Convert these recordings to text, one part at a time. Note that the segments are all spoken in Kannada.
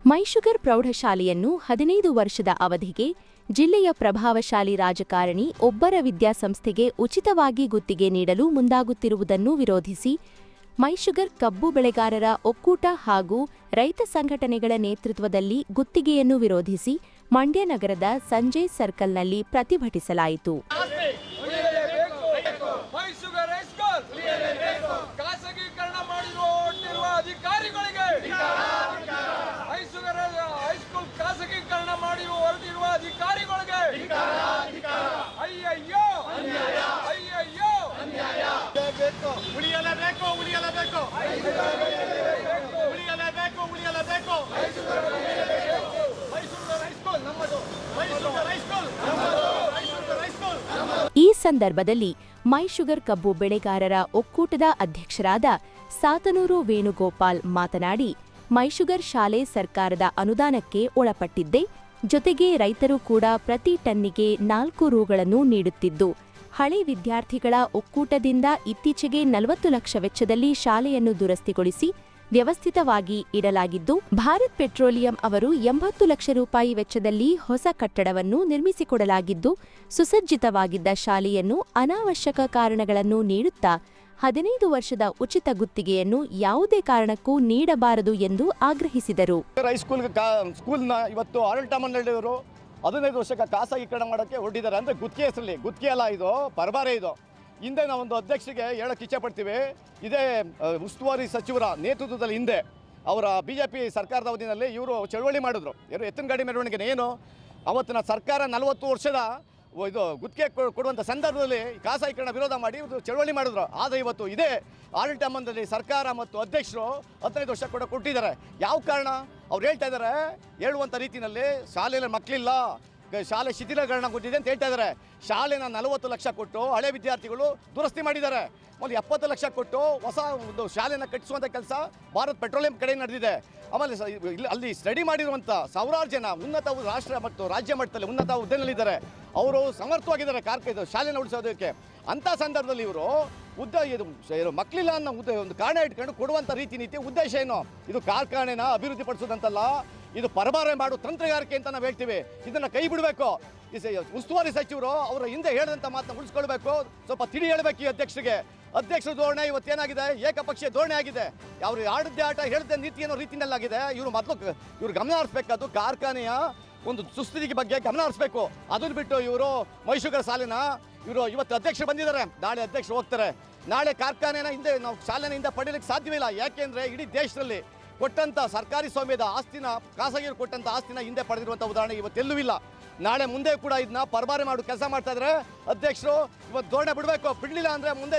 ಮೈಶುಗರ್ ಪ್ರೌಢಶಾಲೆಯನ್ನು 15 ವರ್ಷದ ಅವಧಿಗೆ ಜಿಲ್ಲೆಯ ಪ್ರಭಾವಶಾಲಿ ರಾಜಕಾರಣಿ ಒಬ್ಬರ ವಿದ್ಯಾಸಂಸ್ಥೆಗೆ ಉಚಿತವಾಗಿ ಗುತ್ತಿಗೆ ನೀಡಲು ಮುಂದಾಗುತ್ತಿರುವುದನ್ನು ವಿರೋಧಿಸಿ ಮೈಶುಗರ್ ಕಬ್ಬು ಬೆಳೆಗಾರರ ಒಕ್ಕೂಟ ಹಾಗೂ ರೈತ ಸಂಘಟನೆಗಳ ನೇತೃತ್ವದಲ್ಲಿ ಗುತ್ತಿಗೆಯನ್ನು ವಿರೋಧಿಸಿ ಮಂಡ್ಯ ನಗರದ ಸಂಜಯ್ ಸರ್ಕಲ್ನಲ್ಲಿ ಪ್ರತಿಭಟಿಸಲಾಯಿತು. ಈ ಸಂದರ್ಭದಲ್ಲಿ ಮೈಶುಗರ್ ಕಬ್ಬು ಬೆಳೆಗಾರರ ಒಕ್ಕೂಟದ ಅಧ್ಯಕ್ಷರಾದ ಸಾತನೂರು ವೇಣುಗೋಪಾಲ್ ಮಾತನಾಡಿ, ಮೈಶುಗರ್ ಶಾಲೆ ಸರ್ಕಾರದ ಅನುದಾನಕ್ಕೆ ಒಳಪಟ್ಟಿದ್ದೆ, ಜೊತೆಗೆ ರೈತರು ಕೂಡ ಪ್ರತಿ ಟನ್ನಿಗೆ 4 ರೂಗಳನ್ನು ನೀಡುತ್ತಿದ್ದು, ಹಳೆ ವಿದ್ಯಾರ್ಥಿಗಳ ಒಕ್ಕೂಟದಿಂದ ಇತ್ತೀಚೆಗೆ 40 ಲಕ್ಷ ವೆಚ್ಚದಲ್ಲಿ ಶಾಲೆಯನ್ನು ದುರಸ್ತಿಗೊಳಿಸಿ ವ್ಯವಸ್ಥಿತವಾಗಿ ಇಡಲಾಗಿದ್ದು, ಭಾರತ್ ಪೆಟ್ರೋಲಿಯಂ ಅವರು 80 ಲಕ್ಷ ರೂಪಾಯಿ ವೆಚ್ಚದಲ್ಲಿ ಹೊಸ ಕಟ್ಟಡವನ್ನು ನಿರ್ಮಿಸಿಕೊಡಲಾಗಿದ್ದು, ಸುಸಜ್ಜಿತವಾಗಿದ್ದ ಶಾಲೆಯನ್ನು ಅನಾವಶ್ಯಕ ಕಾರಣಗಳನ್ನು ನೀಡುತ್ತಾ 15 ವರ್ಷದ ಉಚಿತ ಗುತ್ತಿಗೆಯನ್ನು ಯಾವುದೇ ಕಾರಣಕ್ಕೂ ನೀಡಬಾರದು ಎಂದು ಆಗ್ರಹಿಸಿದರು. ಸ್ಕೂಲ್ನ ಇವತ್ತು ಆಡಳಿತ ಮಂಡಳಿಯವರು 15 ವರ್ಷಕ್ಕೆ ಖಾಸಗೀಕರಣ ಮಾಡೋಕ್ಕೆ ಹೊರಟಿದ್ದಾರೆ. ಅಂದರೆ ಗುತ್ತಿಗೆ ಹೆಸರಲ್ಲಿ, ಗುತ್ತಿಗೆ ಅಲ್ಲ ಇದು, ಪರಬಾರೆ ಇದು. ಹಿಂದೆ ನಾವೊಂದು ಅಧ್ಯಕ್ಷರಿಗೆ ಹೇಳಕ್ಕೆ ಇಚ್ಛೆಪಡ್ತೀವಿ, ಇದೇ ಉಸ್ತುವಾರಿ ಸಚಿವರ ನೇತೃತ್ವದಲ್ಲಿ ಹಿಂದೆ ಅವರ BJP ಸರ್ಕಾರದ ಅವಧಿಯಲ್ಲಿ ಇವರು ಚಳವಳಿ ಮಾಡಿದ್ರು. ಎತ್ತಿನ ಗಾಡಿ ಮೆರವಣಿಗೆ ಏನು ಅವತ್ತಿನ ಸರ್ಕಾರ 40 ವರ್ಷದ ಇದು ಗುತ್ತಿಗೆ ಕೊಡುವಂಥ ಸಂದರ್ಭದಲ್ಲಿ ಖಾಸಗೀಕರಣ ವಿರೋಧ ಮಾಡಿ ಇವರು ಚಳವಳಿ ಮಾಡಿದ್ರು. ಆದರೆ ಇವತ್ತು ಇದೇ ಆಡಳಿತ ಮಂಡಳಿ ಸರ್ಕಾರ ಮತ್ತು ಅಧ್ಯಕ್ಷರು 15 ವರ್ಷ ಕೂಡ ಕೊಟ್ಟಿದ್ದಾರೆ. ಯಾವ ಕಾರಣ ಅವ್ರು ಹೇಳ್ತಾ ಇದ್ದಾರೆ, ಹೇಳುವಂಥ ರೀತಿಯಲ್ಲಿ ಶಾಲೆಯಲ್ಲಿ ಮಕ್ಕಳಿಲ್ಲ, ಶಾಲೆ ಶಿಥಿಲೀಕರಣಗೊಂಡಿದೆ ಅಂತ ಹೇಳ್ತಾ ಇದ್ದಾರೆ. ಶಾಲೆನ 40 ಲಕ್ಷ ಕೊಟ್ಟು ಹಳೆ ವಿದ್ಯಾರ್ಥಿಗಳು ದುರಸ್ತಿ ಮಾಡಿದ್ದಾರೆ. ಮೊದಲು 70 ಲಕ್ಷ ಕೊಟ್ಟು ಹೊಸ ಒಂದು ಶಾಲೆನ ಕಟ್ಟಿಸುವಂಥ ಕೆಲಸ ಭಾರತ್ ಪೆಟ್ರೋಲಿಯಂ ಕಡೆ ನಡೆದಿದೆ. ಆಮೇಲೆ ಅಲ್ಲಿ ಸ್ಟಡಿ ಮಾಡಿರುವಂಥ ಸಾವಿರಾರು ಜನ ಉನ್ನತ ರಾಷ್ಟ್ರ ಮತ್ತು ರಾಜ್ಯ ಮಟ್ಟದಲ್ಲಿ ಉನ್ನತ ಹುದ್ದೆನಲ್ಲಿದ್ದಾರೆ. ಅವರು ಸಮರ್ಥವಾಗಿದ್ದಾರೆ ಶಾಲೆನ ಉಳಿಸೋದಕ್ಕೆ. ಅಂಥ ಸಂದರ್ಭದಲ್ಲಿ ಇವರು ಇದು ಮಕ್ಕಳಿಲ್ಲ ಅನ್ನೋ ಒಂದು ಕಾರಣ ಇಟ್ಕೊಂಡು ಕೊಡುವಂಥ ರೀತಿ ನೀತಿ ಉದ್ದೇಶ ಏನು? ಇದು ಕಾರ್ಖಾನೆನ ಅಭಿವೃದ್ಧಿಪಡಿಸೋದಂತಲ್ಲ, ಇದು ಪರಬಾರೆ ಮಾಡೋ ತಂತ್ರಗಾರಿಕೆ ಅಂತ ನಾವು ಹೇಳ್ತೀವಿ. ಇದನ್ನು ಕೈ ಬಿಡಬೇಕು. ಉಸ್ತುವಾರಿ ಸಚಿವರು ಅವರ ಹಿಂದೆ ಹೇಳಿದಂಥ ಮಾತನ್ನ ಉಳಿಸ್ಕೊಳ್ಬೇಕು. ಸ್ವಲ್ಪ ತಿಳಿ ಹೇಳಬೇಕು ಈ ಅಧ್ಯಕ್ಷರ ಧೋರಣೆ ಇವತ್ತೇನಾಗಿದೆ, ಏಕಪಕ್ಷೀಯ ಧೋರಣೆ ಆಗಿದೆ. ಅವರು ಆಡದ್ದೇ ಆಟ ಹೇಳಿದ ನೀತಿ ಅನ್ನೋ ರೀತಿಯಲ್ಲಾಗಿದೆ. ಇವರು ಗಮನ ಹರಿಸಬೇಕಾದ್ದು ಕಾರ್ಖಾನೆಯ ಒಂದು ಸುಸ್ಥಿತಿಗೆ ಬಗ್ಗೆ ಗಮನ ಹರಿಸಬೇಕು. ಅದನ್ನು ಬಿಟ್ಟು ಇವರು ಮೈಶುಗರ್ ಶಾಲೆನ ಇವರು ಇವತ್ತು ಅಧ್ಯಕ್ಷರು ಬಂದಿದ್ದಾರೆ, ನಾಳೆ ಅಧ್ಯಕ್ಷರು ಹೋಗ್ತಾರೆ. ನಾಳೆ ಕಾರ್ಖಾನೆನ ಹಿಂದೆ ನಾವು ಶಾಲೆನ ಹಿಂದೆ ಪಡೀಲಿಕ್ಕೆ ಸಾಧ್ಯವಿಲ್ಲ. ಯಾಕೆಂದರೆ ಇಡೀ ದೇಶದಲ್ಲಿ ಕೊಟ್ಟಂಥ ಸರ್ಕಾರಿ ಸ್ವಾಮ್ಯದ ಆಸ್ತಿನ ಖಾಸಗಿಯರು ಕೊಟ್ಟಂಥ ಆಸ್ತಿನ ಹಿಂದೆ ಪಡೆದಿರುವಂಥ ಉದಾಹರಣೆ ಇವತ್ತೆಲ್ಲೂ ಇಲ್ಲ. ನಾಳೆ ಮುಂದೆ ಕೂಡ ಇದನ್ನ ಪರಬಾರೆ ಮಾಡೋ ಕೆಲಸ ಮಾಡ್ತಾ ಇದ್ದಾರೆ ಅಧ್ಯಕ್ಷರು. ಇವತ್ತು ಧೋರಣೆ ಬಿಡಬೇಕು, ಬಿಡಲಿಲ್ಲ ಅಂದ್ರೆ ಮುಂದೆ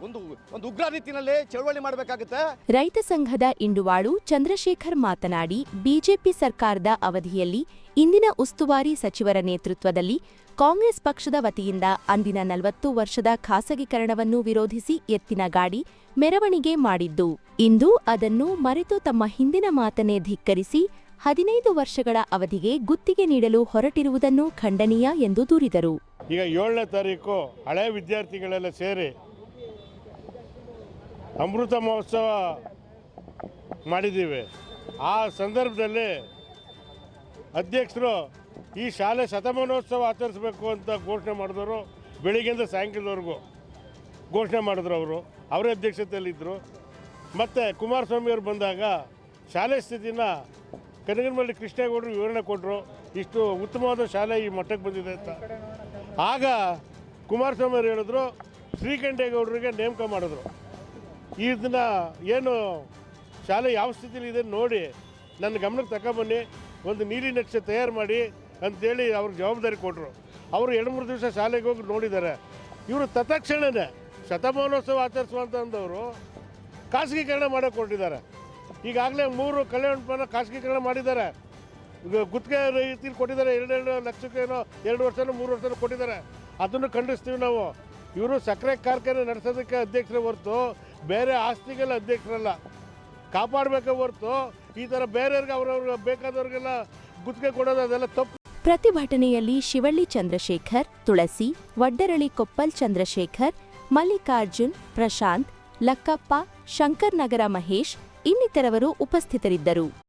ಒಂದು ಉಗ್ರ ರೀತಿಯಲ್ಲಿ ಚಳವಳಿ ಮಾಡಬೇಕಾಗುತ್ತೆ. ರೈತ ಸಂಘದ ಇಂಡುವಾಳು ಚಂದ್ರಶೇಖರ್ ಮಾತನಾಡಿ, ಬಿಜೆಪಿ ಸರ್ಕಾರದ ಅವಧಿಯಲ್ಲಿ ಇಂದಿನ ಉಸ್ತುವಾರಿ ಸಚಿವರ ನೇತೃತ್ವದಲ್ಲಿ ಕಾಂಗ್ರೆಸ್ ಪಕ್ಷದ ವತಿಯಿಂದ ಅಂದಿನ 40 ವರ್ಷದ ಖಾಸಗೀಕರಣವನ್ನು ವಿರೋಧಿಸಿ ಎತ್ತಿನ ಗಾಡಿ ಮೆರವಣಿಗೆ ಮಾಡಿದ್ದು, ಇಂದು ಅದನ್ನು ಮರೆತು ತಮ್ಮ ಹಿಂದಿನ ಮಾತನ್ನೇ ಧಿಕ್ಕರಿಸಿ 15 ವರ್ಷಗಳ ಅವಧಿಗೆ ಗುತ್ತಿಗೆ ನೀಡಲು ಹೊರಟಿರುವುದನ್ನು ಖಂಡನೀಯ ಎಂದು ದೂರಿದರು. ಈಗ 7ನೇ ತಾರೀಕು ಹಳೆ ವಿದ್ಯಾರ್ಥಿಗಳೆಲ್ಲ ಸೇರಿ ಅಮೃತ ಮಹೋತ್ಸವ ಮಾಡಿದ್ದೀವಿ. ಆ ಸಂದರ್ಭದಲ್ಲಿ ಅಧ್ಯಕ್ಷರು ಈ ಶಾಲೆ ಶತಮಾನೋತ್ಸವ ಆಚರಿಸಬೇಕು ಅಂತ ಘೋಷಣೆ ಮಾಡಿದವರು. ಬೆಳಿಗ್ಗೆಯಿಂದ ಸಾಯಂಕಾಲದವರೆಗೂ ಘೋಷಣೆ ಮಾಡಿದ್ರು. ಅವರೇ ಅಧ್ಯಕ್ಷತೆಯಲ್ಲಿದ್ದರು. ಮತ್ತು ಕುಮಾರಸ್ವಾಮಿಯವರು ಬಂದಾಗ ಶಾಲೆ ಸ್ಥಿತಿನ ಕನಗನಮಳ್ಳಿ ಕೃಷ್ಣೇಗೌಡರು ವಿವರಣೆ ಕೊಟ್ಟರು, ಇಷ್ಟು ಉತ್ತಮವಾದ ಶಾಲೆ ಈ ಮಟ್ಟಕ್ಕೆ ಬಂದಿದೆ ಅಂತ. ಆಗ ಕುಮಾರಸ್ವಾಮಿ ಅವರು ಹೇಳಿದ್ರು, ಶ್ರೀಕಂಠೇಗೌಡರಿಗೆ ನೇಮಕ ಮಾಡಿದ್ರು. ಇದನ್ನು ಏನು ಶಾಲೆ ಯಾವ ಸ್ಥಿತಿಲಿದೆ ನೋಡಿ ನನ್ನ ಗಮನಕ್ಕೆ ತಗೊಬನ್ನಿ, ಒಂದು ನೀಲಿ ನಕ್ಷೆ ತಯಾರು ಮಾಡಿ ಅಂತೇಳಿ ಅವ್ರಿಗೆ ಜವಾಬ್ದಾರಿ ಕೊಟ್ಟರು. ಅವರು 2-3 ದಿವಸ ಶಾಲೆಗೆ ಹೋಗಿ ನೋಡಿದ್ದಾರೆ. ಇವರು ತತ್ಕ್ಷಣವೇ ಶತಮಾನೋತ್ಸವ ಆಚರಿಸುವಂಥವರು ಖಾಸಗೀಕರಣ ಮಾಡೋಕ್ಕೆ ಕೊಟ್ಟಿದ್ದಾರೆ. ಈಗಾಗಲೇ 3 ಕಲ್ಯಾಣ ಮಂಟಪನ ಖಾಸಗೀಕರಣ ಮಾಡಿದ್ದಾರೆ. ಗುತ್ತಿಗೆ ರೀತಿಯಲ್ಲಿ ಕೊಟ್ಟಿದ್ದಾರೆ. 2 ಲಕ್ಷಕ್ಕೇನೋ 2 ವರ್ಷನೋ 3 ವರ್ಷನೋ ಕೊಟ್ಟಿದ್ದಾರೆ. ಅದನ್ನು ಖಂಡಿಸ್ತೀವಿ ನಾವು. ಇವರು ಸಕ್ಕರೆ ಕಾರ್ಖಾನೆ ನಡೆಸೋದಕ್ಕೆ ಅಧ್ಯಕ್ಷರೇ ಹೊರತು ಬೇರೆ ಆಸ್ತಿಗೆಲ್ಲ ಅಧ್ಯಕ್ಷರಲ್ಲ. ಕಾಪಾಡಬೇಕೇ ಹೊರತು ಈ ಥರ ಬೇರೆಯವ್ರಿಗೆ ಅವ್ರವ್ರಿಗೆ ಬೇಕಾದವ್ರಿಗೆಲ್ಲ ಗುತ್ತಿಗೆ ಕೊಡೋದು ಅದೆಲ್ಲ ತಪ್ಪು. ಪ್ರತಿಭಟನೆಯಲ್ಲಿ ಶಿವಳ್ಳಿ ಚಂದ್ರಶೇಖರ್, ತುಳಸಿ, ವಡ್ಡರಳಿ ಕೊಪ್ಪಲ್ ಚಂದ್ರಶೇಖರ್, ಮಲ್ಲಿಕಾರ್ಜುನ್, ಪ್ರಶಾಂತ್, ಲಕ್ಕಪ್ಪ, ಶಂಕರ್ ನಗರ ಮಹೇಶ್ ಇನ್ನಿತರವರು ಉಪಸ್ಥಿತರಿದ್ದರು.